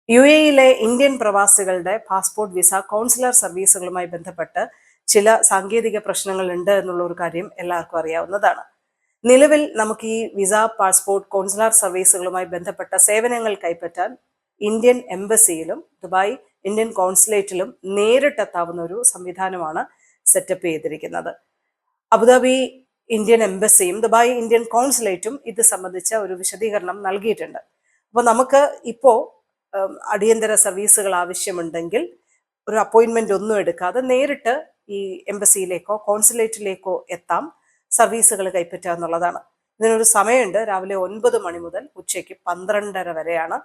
യുഎഇയിലെ Indian പ്രവാസികളുടെ passport visa councillor സർവീസുകളുമായി ബന്ധപ്പെട്ട് ചില സാങ്കേതിക പ്രശ്നങ്ങൾ ഉണ്ട് എന്നുള്ള ഒരു കാര്യം എല്ലാവർക്കും അറിയാവുന്നതാണ്. നിലവിൽ നമുക്ക് ഈ വിസ പാസ്പോർട്ട് കൗൺസിലർ സർവീസുകളുമായി ബന്ധപ്പെട്ട സേവനങ്ങൾ കൈപ്പറ്റാൻ ഇന്ത്യൻ എംബസിയിലും ദുബായ് ഇന്ത്യൻ കോൺസുലേറ്റിലും നേരിട്ടെത്താവുന്ന ഒരു സംവിധാനമാണ് സെറ്റപ്പ് ചെയ്തിരിക്കുന്നത്. അബുദാബി ഇന്ത്യൻ എംബസിയും ദുബായ് ഇന്ത്യൻ കോൺസുലേറ്റും ഇത് സംബന്ധിച്ച ഒരു വിശദീകരണം നൽകിയിട്ടുണ്ട്. അപ്പോൾ നമുക്ക് ഇപ്പോൾ അടിയന്തര സർവീസുകൾ ആവശ്യമുണ്ടെങ്കിൽ ഒരു അപ്പോയിൻമെന്റ് ഒന്നും എടുക്കാതെ നേരിട്ട് ഈ എംബസിയിലേക്കോ കോൺസുലേറ്റിലേക്കോ എത്താം, സർവീസുകൾ കൈപ്പറ്റുക എന്നുള്ളതാണ്. ഇതിനൊരു സമയമുണ്ട്. രാവിലെ 9 മണി മുതൽ ഉച്ചയ്ക്ക് 12:30 വരെയാണ്.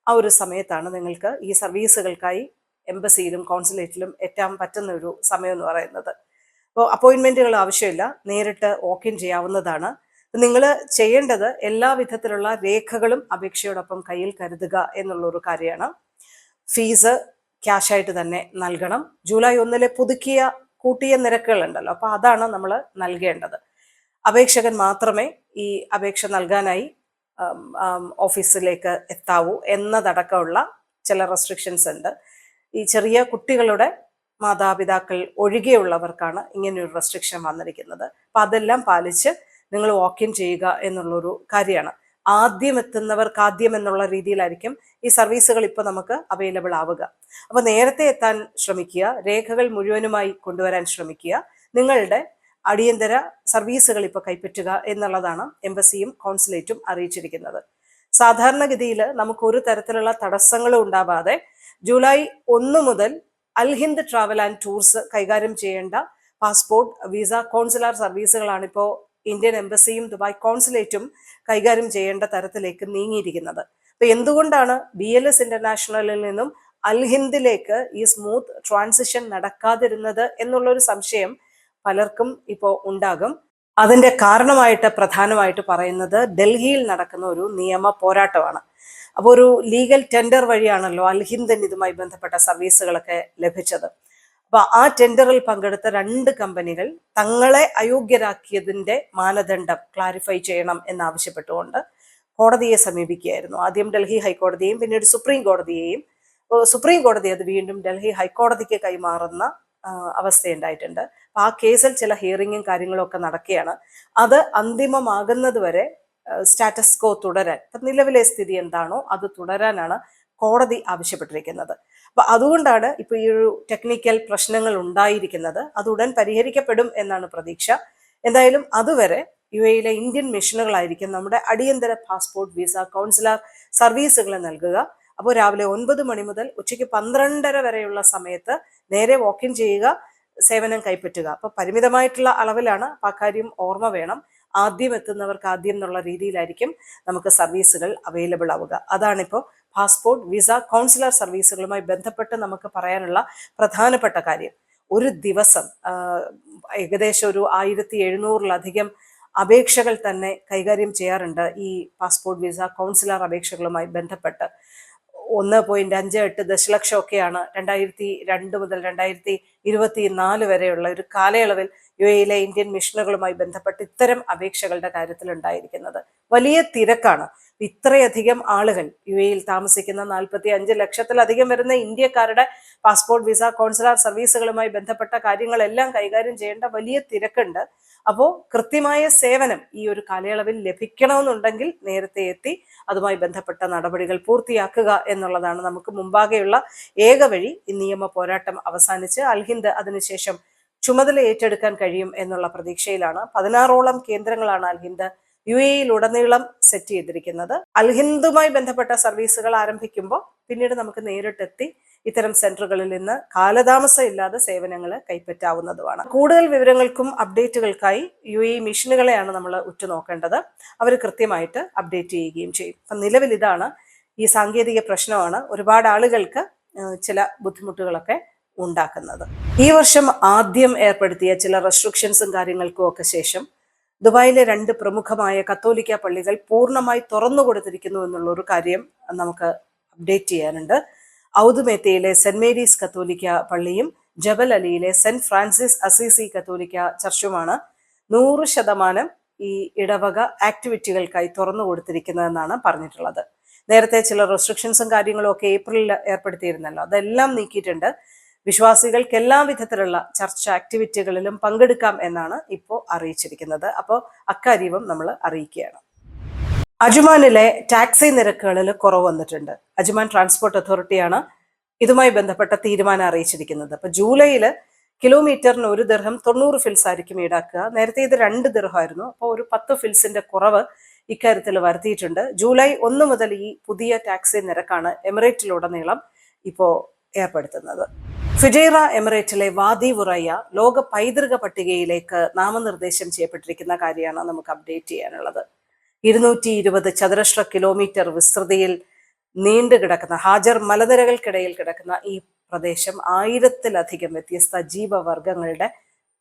ആ ഒരു സമയത്താണ് നിങ്ങൾക്ക് ഈ സർവീസുകൾക്കായി എംബസിയിലും കോൺസുലേറ്റിലും എത്താൻ പറ്റുന്ന ഒരു സമയം എന്ന് പറയുന്നത്. അപ്പോൾ അപ്പോയിൻമെന്റുകൾ ആവശ്യമില്ല, നേരിട്ട് വോക്ക് ഇൻ ചെയ്യാവുന്നതാണ്. നിങ്ങൾ ചെയ്യേണ്ടത് എല്ലാ വിധത്തിലുള്ള രേഖകളും അപേക്ഷയോടൊപ്പം കയ്യിൽ കരുതുക എന്നുള്ളൊരു കാര്യമാണ്. ഫീസ് ക്യാഷായിട്ട് തന്നെ നൽകണം. ജൂലൈ 1 പുതുക്കിയ കൂട്ടിയ നിരക്കുകൾ ഉണ്ടല്ലോ, അപ്പോൾ അതാണ് നമ്മൾ നൽകേണ്ടത്. അപേക്ഷകൻ മാത്രമേ ഈ അപേക്ഷ നൽകാനായി ഓഫീസിലേക്ക് എത്താവൂ എന്നതടക്കമുള്ള ചില റെസ്ട്രിക്ഷൻസ് ഉണ്ട്. ഈ ചെറിയ കുട്ടികളുടെ മാതാപിതാക്കൾ ഒഴികെയുള്ളവർക്കാണ് ഇങ്ങനെയൊരു റെസ്ട്രിക്ഷൻ വന്നിരിക്കുന്നത്. അപ്പം അതെല്ലാം പാലിച്ച് നിങ്ങൾ വോക്ക് ഇൻ ചെയ്യുക എന്നുള്ളൊരു കാര്യമാണ്. ആദ്യം എത്തുന്നവർക്ക് ആദ്യം എന്നുള്ള രീതിയിലായിരിക്കും ഈ സർവീസുകൾ ഇപ്പോൾ നമുക്ക് അവൈലബിൾ ആവുക. അപ്പോൾ നേരത്തെ എത്താൻ ശ്രമിക്കുക, രേഖകൾ മുഴുവനുമായി കൊണ്ടുവരാൻ ശ്രമിക്കുക, നിങ്ങളുടെ അടിയന്തര സർവീസുകൾ ഇപ്പോൾ കൈപ്പറ്റുക എന്നുള്ളതാണ് എംബസിയും കോൺസുലേറ്റും അറിയിച്ചിരിക്കുന്നത്. സാധാരണഗതിയിൽ നമുക്ക് ഒരു തരത്തിലുള്ള തടസ്സങ്ങളും ഉണ്ടാവാതെ ജൂലൈ 1 മുതൽ അൽഹിന്ദ് ട്രാവൽ ആൻഡ് ടൂർസ് കൈകാര്യം ചെയ്യേണ്ട പാസ്പോർട്ട് വിസ കോൺസുലർ സർവീസുകളാണ് ഇപ്പോൾ ഇന്ത്യൻ എംബസിയും ദുബായ് കോൺസുലേറ്റും കൈകാര്യം ചെയ്യേണ്ട തരത്തിലേക്ക് നീങ്ങിയിരിക്കുന്നത്. അപ്പൊ എന്തുകൊണ്ടാണ് BLS ഇന്റർനാഷണലിൽ നിന്നും അൽഹിന്ദിലേക്ക് ഈ സ്മൂത്ത് ട്രാൻസിഷൻ നടക്കാതിരുന്നത് എന്നുള്ളൊരു സംശയം പലർക്കും ഇപ്പോൾ ഉണ്ടാകും. അതിന്റെ കാരണമായിട്ട് പ്രധാനമായിട്ട് പറയുന്നത് ഡൽഹിയിൽ നടക്കുന്ന ഒരു നിയമ പോരാട്ടമാണ്. അപ്പോൾ ഒരു ലീഗൽ ടെൻഡർ വഴിയാണല്ലോ അൽഹിന്ദിന് ഇതുമായി ബന്ധപ്പെട്ട സർവീസുകളൊക്കെ ലഭിച്ചത്. അപ്പൊ ആ ടെൻഡറിൽ പങ്കെടുത്ത 2 കമ്പനികൾ തങ്ങളെ അയോഗ്യരാക്കിയതിന്റെ മാനദണ്ഡം ക്ലാരിഫൈ ചെയ്യണം എന്നാവശ്യപ്പെട്ടുകൊണ്ട് കോടതിയെ സമീപിക്കുകയായിരുന്നു. ആദ്യം ഡൽഹി ഹൈക്കോടതിയെയും പിന്നീട് സുപ്രീം കോടതിയെയും. സുപ്രീം കോടതി അത് വീണ്ടും ഡൽഹി ഹൈക്കോടതിക്ക് കൈമാറുന്ന അവസ്ഥയുണ്ടായിട്ടുണ്ട്. അപ്പൊ ആ കേസിൽ ചില ഹിയറിങ്ങും കാര്യങ്ങളും ഒക്കെ നടക്കുകയാണ്. അത് അന്തിമമാകുന്നത് വരെ സ്റ്റാറ്റസ് കോ തുടരാൻ, നിലവിലെ സ്ഥിതി എന്താണോ അത് തുടരാനാണ് കോടതി ആവശ്യപ്പെട്ടിരിക്കുന്നത്. അപ്പൊ അതുകൊണ്ടാണ് ഇപ്പൊ ഈ ഒരു ടെക്നിക്കൽ പ്രശ്നങ്ങൾ ഉണ്ടായിരിക്കുന്നത്. അത് ഉടൻ പരിഹരിക്കപ്പെടും എന്നാണ് പ്രതീക്ഷ. എന്തായാലും അതുവരെ UAEയിലെ ഇന്ത്യൻ മിഷനുകളായിരിക്കും നമ്മുടെ അടിയന്തര പാസ്പോർട്ട് വിസ കൗൺസിലർ സർവീസുകൾ നൽകുക. അപ്പോൾ രാവിലെ 9 മണി മുതൽ ഉച്ചയ്ക്ക് 12:30 വരെയുള്ള സമയത്ത് നേരെ വോക്ക് ഇൻ ചെയ്യുക, സേവനം കൈപ്പറ്റുക. അപ്പൊ പരിമിതമായിട്ടുള്ള അളവിലാണ്. അപ്പൊ അക്കാര്യം ഓർമ്മ വേണം. ആദ്യം എത്തുന്നവർക്ക് ആദ്യം എന്നുള്ള രീതിയിലായിരിക്കും നമുക്ക് സർവീസുകൾ അവൈലബിൾ ആവുക. അതാണിപ്പോൾ പാസ്പോർട്ട് വിസ കൗൺസിലർ സർവീസുകളുമായി ബന്ധപ്പെട്ട് നമുക്ക് പറയാനുള്ള പ്രധാനപ്പെട്ട കാര്യം. ഒരു ദിവസം ഏകദേശം ഒരു 1700-ലധികം അപേക്ഷകൾ തന്നെ കൈകാര്യം ചെയ്യാറുണ്ട് ഈ പാസ്പോർട്ട് വിസ കൗൺസിലർ അപേക്ഷകളുമായി ബന്ധപ്പെട്ട്. 1.58 ദശലക്ഷമൊക്കെയാണ് 2002 മുതൽ 2024 വരെയുള്ള ഒരു കാലയളവിൽ UAEയിലെ ഇന്ത്യൻ മിഷനുകളുമായി ബന്ധപ്പെട്ട് ഇത്തരം അപേക്ഷകളുടെ കാര്യത്തിൽ ഉണ്ടായിരിക്കുന്നത്. വലിയ തിരക്കാണ്. ഇത്രയധികം ആളുകൾ UAEയിൽ താമസിക്കുന്ന 45 ലക്ഷത്തിലധികം വരുന്ന ഇന്ത്യക്കാരുടെ പാസ്പോർട്ട് വിസ കോൺസുലർ സർവീസുകളുമായി ബന്ധപ്പെട്ട കാര്യങ്ങളെല്ലാം കൈകാര്യം ചെയ്യേണ്ട വലിയ തിരക്കുണ്ട്. അപ്പോൾ കൃത്യമായ സേവനം ഈ ഒരു കാലയളവിൽ ലഭിക്കണമെന്നുണ്ടെങ്കിൽ നേരത്തെ എത്തി അതുമായി ബന്ധപ്പെട്ട നടപടികൾ പൂർത്തിയാക്കുക എന്നുള്ളതാണ് നമുക്ക് മുമ്പാകെയുള്ള ഏക വഴി. ഈ നിയമ പോരാട്ടം അവസാനിച്ച് അൽഹിന്ദ് അതിനുശേഷം ചുമതല ഏറ്റെടുക്കാൻ കഴിയും എന്നുള്ള പ്രതീക്ഷയിലാണ്. 16ഓളം കേന്ദ്രങ്ങളാണ് അൽഹിന്ദ് UAEയിൽ ഉടനീളം സെറ്റ് ചെയ്തിരിക്കുന്നത്. അൽഹിന്ദുമായി ബന്ധപ്പെട്ട സർവീസുകൾ ആരംഭിക്കുമ്പോൾ പിന്നീട് നമുക്ക് നേരിട്ടെത്തി ഇത്തരം സെന്ററുകളിൽ നിന്ന് കാലതാമസം ഇല്ലാതെ സേവനങ്ങൾ കൈപ്പറ്റാവുന്നതുമാണ്. കൂടുതൽ വിവരങ്ങൾക്കും അപ്ഡേറ്റുകൾക്കായി UAE മിഷനുകളെയാണ് നമ്മൾ ഉറ്റുനോക്കേണ്ടത്. അവർ കൃത്യമായിട്ട് അപ്ഡേറ്റ് ചെയ്യുകയും ചെയ്യും. അപ്പം നിലവിൽ ഇതാണ് ഈ സാങ്കേതിക പ്രശ്നമാണ് ഒരുപാട് ആളുകൾക്ക് ചില ബുദ്ധിമുട്ടുകളൊക്കെ ഉണ്ടാക്കുന്നത്. ഈ വർഷം ആദ്യം ഏർപ്പെടുത്തിയ ചില റെസ്ട്രിക്ഷൻസും കാര്യങ്ങൾക്കും ഒക്കെ ശേഷം ദുബായിലെ 2 പ്രമുഖമായ കത്തോലിക്ക പള്ളികൾ പൂർണ്ണമായി തുറന്നു കൊടുത്തിരിക്കുന്നു എന്നുള്ള ഒരു കാര്യം നമുക്ക് അപ്ഡേറ്റ് ചെയ്യാനുണ്ട്. ഔദുമേത്തയിലെ സെന്റ് മേരീസ് കത്തോലിക്ക പള്ളിയും ജബൽ അലിയിലെ സെന്റ് ഫ്രാൻസിസ് അസീസി കത്തോലിക്ക ചർച്ചുമാണ് 100% ഈ ഇടവക ആക്ടിവിറ്റികൾക്കായി തുറന്നു കൊടുത്തിരിക്കുന്നതെന്നാണ് പറഞ്ഞിട്ടുള്ളത്. നേരത്തെ ചില റെസ്ട്രിക്ഷൻസും കാര്യങ്ങളും ഒക്കെ ഏപ്രിലിൽ ഏർപ്പെടുത്തിയിരുന്നല്ലോ, അതെല്ലാം നീക്കിയിട്ടുണ്ട്. വിശ്വാസികൾക്ക് എല്ലാ വിധത്തിലുള്ള ചർച്ച ആക്ടിവിറ്റികളിലും പങ്കെടുക്കാം എന്നാണ് ഇപ്പോൾ അറിയിച്ചിരിക്കുന്നത്. അപ്പോൾ അക്കാര്യവും നമ്മൾ അറിയിക്കുകയാണ്. അജ്മാനിലെ ടാക്സി നിരക്കുകളിൽ കുറവ് വന്നിട്ടുണ്ട്. അജ്മാൻ ട്രാൻസ്പോർട്ട് അതോറിറ്റിയാണ് ഇതുമായി ബന്ധപ്പെട്ട തീരുമാനം അറിയിച്ചിരിക്കുന്നത്. അപ്പൊ ജൂലൈയിൽ കിലോമീറ്ററിന് 1 ദിർഹം 90 ഫിൽസ് ആയിരിക്കും ഈടാക്കുക. നേരത്തെ ഇത് 2 ദിർഹമായിരുന്നു. അപ്പോൾ ഒരു 10 ഫിൽസിന്റെ കുറവ് ഇക്കാര്യത്തിൽ വരുത്തിയിട്ടുണ്ട്. ജൂലൈ 1 മുതൽ ഈ പുതിയ ടാക്സി നിരക്കാണ് എമിറേറ്റിലുടനീളം ഇപ്പോൾ ഏർപ്പെടുത്തുന്നത്. ഫുജൈറ എമിറേറ്റിലെ വാദി വുറയ്യ ലോക പൈതൃക പട്ടികയിലേക്ക് നാമനിർദ്ദേശം ചെയ്യപ്പെട്ടിരിക്കുന്ന കാര്യമാണ് നമുക്ക് അപ്ഡേറ്റ് ചെയ്യാനുള്ളത്. 220 ചതുരശ്ര കിലോമീറ്റർ വിസ്തൃതിയിൽ നീണ്ടുകിടക്കുന്ന ഹാജർ മലനിരകൾക്കിടയിൽ കിടക്കുന്ന ഈ പ്രദേശം 1000-ലധികം വ്യത്യസ്ത ജീവവർഗങ്ങളുടെ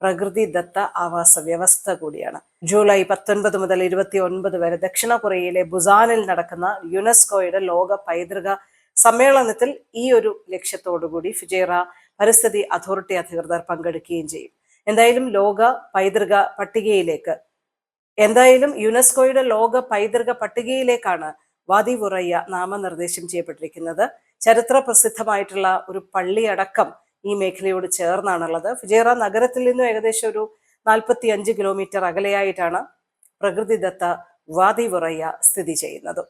പ്രകൃതിദത്ത ആവാസ വ്യവസ്ഥ കൂടിയാണ്. ജൂലൈ 19 മുതൽ 29 വരെ ദക്ഷിണ കൊറിയയിലെ ബുസാനിൽ നടക്കുന്ന യുനെസ്കോയുടെ ലോക പൈതൃക സമ്മേളനത്തിൽ ഈ ഒരു ലക്ഷ്യത്തോടുകൂടി ഫുജൈറ പരിസ്ഥിതി അതോറിറ്റി അധികൃതർ പങ്കെടുക്കുകയും ചെയ്യും. എന്തായാലും യുനെസ്കോയുടെ ലോക പൈതൃക പട്ടികയിലേക്കാണ് വാദി വുറയ്യ നാമനിർദ്ദേശം ചെയ്യപ്പെട്ടിരിക്കുന്നത്. ചരിത്ര പ്രസിദ്ധമായിട്ടുള്ള ഒരു പള്ളി അടക്കം ഈ മേഖലയോട് ചേർന്നാണുള്ളത്. ഫുജൈറ നഗരത്തിൽ നിന്നും ഏകദേശം ഒരു 45 കിലോമീറ്റർ അകലെയായിട്ടാണ് പ്രകൃതിദത്ത വാദി വുറയ്യ സ്ഥിതി ചെയ്യുന്നത്.